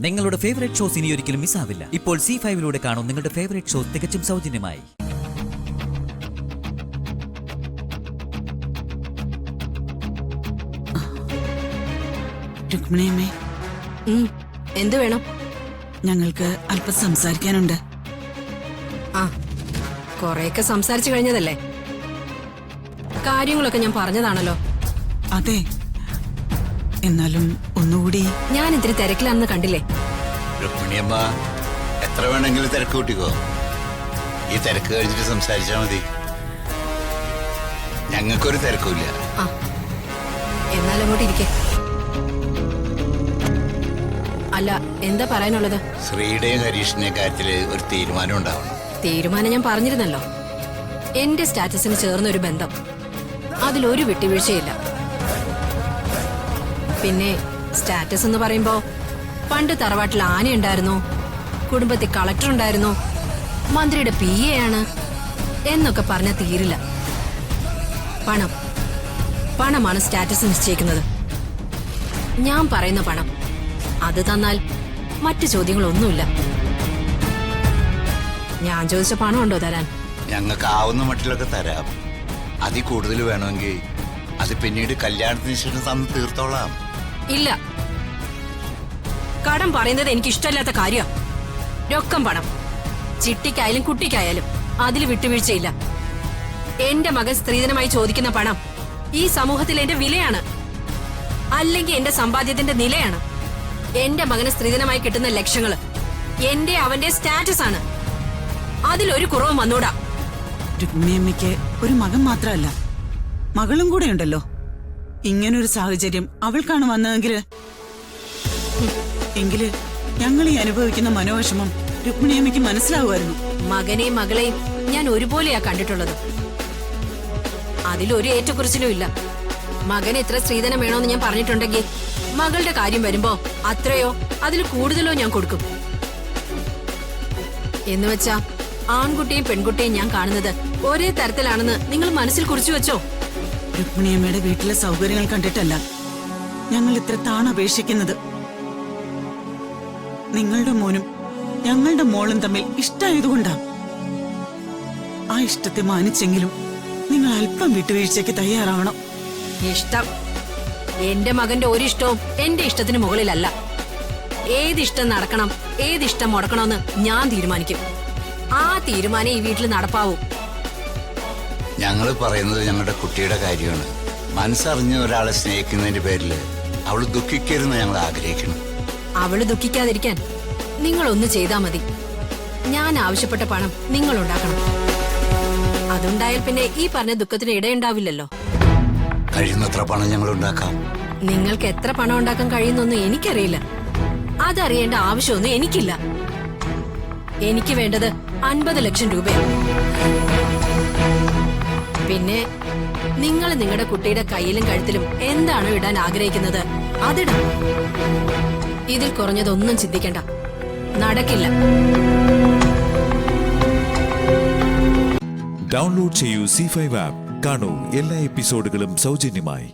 നിങ്ങളുടെ favourite shows ഇനി ഒരിക്കലും മിസ്സാവില്ല. ഇപ്പോൾ C5 കാണും നിങ്ങളുടെ ഫേവറേറ്റ് ഷോസ് തികച്ചും സൗജന്യമായി. രുക്മിണിയമ്മേ, എന്ത് വേണം? ഞങ്ങൾക്ക് അല്പം സംസാരിക്കാനുണ്ട്. ആ, കൊറേയൊക്കെ സംസാരിച്ചു കഴിഞ്ഞതല്ലേ? കാര്യങ്ങളൊക്കെ ഞാൻ പറഞ്ഞതാണല്ലോ. അതെ, എന്നാലും ഒന്നുകൂടി. ഞാൻ ഇത്തിരി തിരക്കിലാണെന്ന് കണ്ടില്ലേ? രുക്മിണിയമ്മ, എത്ര വേണമെങ്കിലും തിരക്ക് കൂട്ടിക്കോ. ഈ തിരക്ക് കഴിഞ്ഞിട്ട് സംസാരിച്ചാ മതി. ഞങ്ങൾക്കൊരു തിരക്കുമില്ല. ആ, എന്നാലും അങ്ങോട്ട് ഇരിക്കേ. അല്ല, എന്താ പറയാനുള്ളത്? ശ്രീയുടെയും ഹരീഷിന്റെയും കാര്യത്തില് ഒരു തീരുമാനം ഉണ്ടാവണം. തീരുമാനം ഞാൻ പറഞ്ഞിരുന്നല്ലോ. എന്റെ സ്റ്റാറ്റസിന് ചേർന്ന ഒരു ബന്ധം, അതിലൊരു വിട്ടുവീഴ്ചയില്ല. പിന്നെ സ്റ്റാറ്റസ് എന്ന് പറയുമ്പോ പണ്ട് തറവാട്ടിൽ ആനയുണ്ടായിരുന്നു, കുടുംബത്തിൽ കളക്ടർ ഉണ്ടായിരുന്നു, മന്ത്രിയുടെ PA ആണ് എന്നൊക്കെ പറഞ്ഞാൽ തീരില്ല. പണം, പണമാണ് സ്റ്റാറ്റസ് നിശ്ചയിക്കുന്നത്. ഞാൻ പറയുന്ന പണം, അത് തന്നാൽ മറ്റു ചോദ്യങ്ങളൊന്നുമില്ല. ഞാൻ ചോദിച്ച പണം ഉണ്ടോ തരാൻ? ഞങ്ങൾക്ക് ആവുന്ന മട്ടിലൊക്കെ തരാം. അതിൽ കൂടുതൽ വേണമെങ്കിൽ അത് പിന്നീട് കല്യാണത്തിന് ശേഷം തന്ന് തീർത്തോളാം. ഇല്ല, കടം പറയുന്നത് എനിക്ക് ഇഷ്ടമില്ലാത്ത കാര്യം. രൊക്കം പണം, ചിട്ടിക്കായാലും കുട്ടിക്കായാലും അതിൽ വിട്ടുവീഴ്ചയില്ല. എന്റെ മകൻ സ്ത്രീധനമായി ചോദിക്കുന്ന പണം ഈ സമൂഹത്തിൽ എന്റെ വിലയാണ്, അല്ലെങ്കിൽ എന്റെ സമ്പാദ്യത്തിന്റെ നിലയാണ്. എന്റെ മകന് സ്ത്രീധനമായി കിട്ടുന്ന ലക്ഷങ്ങള് എന്റെ അവന്റെ സ്റ്റാറ്റസ് ആണ്. അതിലൊരു കുറവും വന്നൂടാ. രുക്മിണിയമ്മയ്ക്ക് ഒരു മകൻ മാത്രമല്ല, മകളും കൂടെ ഉണ്ടല്ലോ. ഇങ്ങനൊരു സാഹചര്യം അവൾക്കാണ് വന്നതെങ്കില് ഞങ്ങൾ ഈ അനുഭവിക്കുന്ന മനോവിഷമം രുക്മിണിയമ്മയ്ക്ക് മനസ്സിലാവുമായിരുന്നു. മകനെയും മകളെയും ഞാൻ ഒരുപോലെയാ കണ്ടിട്ടുള്ളത്. അതിലൊരു ഏറ്റക്കുറിച്ചിലും ഇല്ല. മകന് എത്ര സ്ത്രീധനം വേണോന്ന് ഞാൻ പറഞ്ഞിട്ടുണ്ടെങ്കിൽ മകളുടെ കാര്യം വരുമ്പോ അത്രയോ അതിൽ കൂടുതലോ ഞാൻ കൊടുക്കും. എന്നുവെച്ചാ ആൺകുട്ടിയും പെൺകുട്ടിയും ഞാൻ കാണുന്നത് ഒരേ തരത്തിലാണെന്ന് നിങ്ങൾ മനസ്സിൽ കുറിച്ചു വെച്ചോ? രുക്മിണിയമ്മയുടെ വീട്ടിലെ സൗകര്യങ്ങൾ കണ്ടിട്ടല്ല ഞങ്ങൾ ഇത്ര താണപേക്ഷിക്കുന്നത്. നിങ്ങളുടെ മോനും ഞങ്ങളുടെ മോളും തമ്മിൽ ഇഷ്ടമായതുകൊണ്ടാ. ആ ഇഷ്ടത്തെ മാനിച്ചെങ്കിലും നിങ്ങൾ അല്പം വിട്ടുവീഴ്ചയ്ക്ക് തയ്യാറാവണം. ഇഷ്ടം, എന്റെ മകന്റെ ഒരിഷ്ടവും എന്റെ ഇഷ്ടത്തിന് മുകളിലല്ല. ഏതിഷ്ടം നടക്കണം, ഏതിഷ്ടം മുടക്കണമെന്ന് ഞാൻ തീരുമാനിക്കും. ആ തീരുമാനം ഈ വീട്ടിൽ നടപ്പാവും. ഞങ്ങൾ പറയുന്നത് ഞങ്ങളുടെ കുട്ടിയുടെ കാര്യമാണ്. മനസ്സറിഞ്ഞ് ഒരാളെ സ്നേഹിക്കുന്നതിന്റെ പേരില് അവള് ദുഃഖിക്കരുതെന്ന് ഞങ്ങൾ ആഗ്രഹിക്കണം. അവള് ദുഃഖിക്കാതിരിക്കാൻ നിങ്ങൾ ഒന്ന് ചെയ്താൽ മതി. ഞാൻ ആവശ്യപ്പെട്ട പണം നിങ്ങൾ ഉണ്ടാക്കണം. അതുണ്ടായാൽ പിന്നെ ഈ പറഞ്ഞ ദുഃഖത്തിന് ഇടയുണ്ടാവില്ലല്ലോ. കഴിയുന്നത്ര പണം ഞങ്ങൾ ഉണ്ടാക്കാം. നിങ്ങൾക്ക് എത്ര പണം ഉണ്ടാക്കാൻ കഴിയുന്നൊന്നും എനിക്കറിയില്ല. അതറിയേണ്ട ആവശ്യമൊന്നും എനിക്കില്ല. എനിക്ക് വേണ്ടത് 50 ലക്ഷം രൂപയാണ്. പിന്നെ നിങ്ങൾ നിങ്ങളുടെ കുട്ടിയുടെ കയ്യിലും കഴുത്തിലും എന്താണോ ഇടാൻ ആഗ്രഹിക്കുന്നത് അതിടാം. ഇതിൽ കുറഞ്ഞതൊന്നും ചിന്തിക്കണ്ട, നടക്കില്ല. ഡൗൺലോഡ് ചെയ്യൂ C5 ആപ്പ്. കാണൂ എല്ലാ എപ്പിസോഡുകളും സൗജന്യമായി.